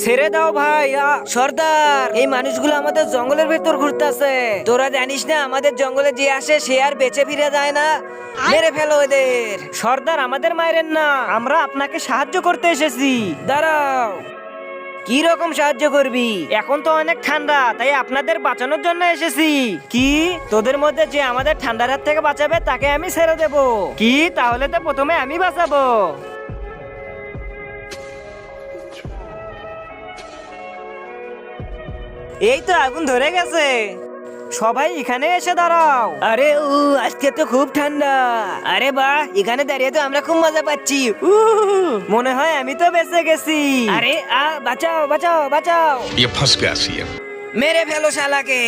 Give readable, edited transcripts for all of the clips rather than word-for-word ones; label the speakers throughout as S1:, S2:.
S1: ছেড়ে দাও ভাই। সর্দার, এই মানুষগুলো আমাদের জঙ্গলের ভেতর ঘুরতেছে। তোরা জানিস না আমাদের জঙ্গলে যে আসে সে আর বেঁচে ফিরে যায় না। মেরে ফেলো এদের। সর্দার, আমাদের মাইরেন না, আমরা আপনাকে সাহায্য করতে এসেছি। দাঁড়াও। কি রকম সাহায্য করবি? এখন তো অনেক ঠান্ডা, তাই আপনাদের বাঁচানোর জন্য এসেছি। কি? তোদের মধ্যে যে আমাদের ঠান্ডার হাত থেকে বাঁচাবে তাকে আমি ছেড়ে দেব। কি? তাহলে তো প্রথমে আমি বাঁচাবো। এই তো আগুন ধরে গেছে। সবাই এখানে এসে দাঁড়াও। আরে আজকে তো খুব ঠান্ডা। আরে বাহ, এখানে দাঁড়িয়ে তো আমরা খুব মজা পাচ্ছি। মনে হয় আমি তো বেঁচে গেছি। আরে বাঁচাও বাঁচাও বাঁচাও।
S2: ये फंस गया सीएम।
S1: মেরে ফেলো শালাকে।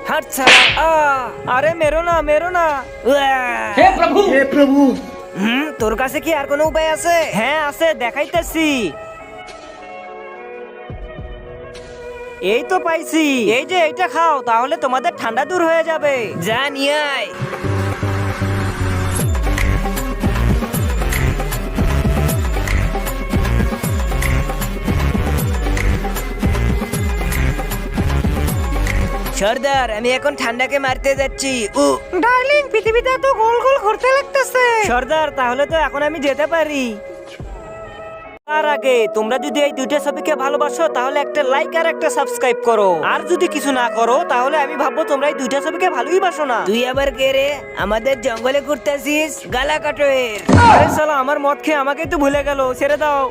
S1: হাট শালা। আরে মেরো না মেরো না। হে প্রভু হে প্রভু। তোর কাছে কি আর কোনো উপায় আছে? হ্যাঁ আছে, দেখাইতেছি। এই তো পাইছি। এই যে এইটা খাও, তাহলে তোমাদের ঠান্ডা দূর হয়ে যাবে। যা নিয়ে আয়। সর্দার, আমি এখন ঠান্ডাকে মারতে যাচ্ছি। ডার্লিং, পৃথিবীতে এত গোল গোল ঘুরতে লাগতেছে। সর্দার, তাহলে তো এখন আমি যেতে পারি। তার আগে তোমরা যদি এই দুইটা ছবিকে ভালোবাসো তাহলে একটা লাইক আর একটা সাবস্ক্রাইব করো। আর যদি কিছু না করো তাহলে আমি ভাববো তোমরা এই দুইটা ছবিকে ভালোই বাসো না। তুই আবার কে রে? আমাদের জঙ্গলে ঘুরতেছিস? গালা কাটো এর। আরে শালা, আমার মদ খেয়ে আমাকে তো ভুলে গেল। ছেড়ে দাও।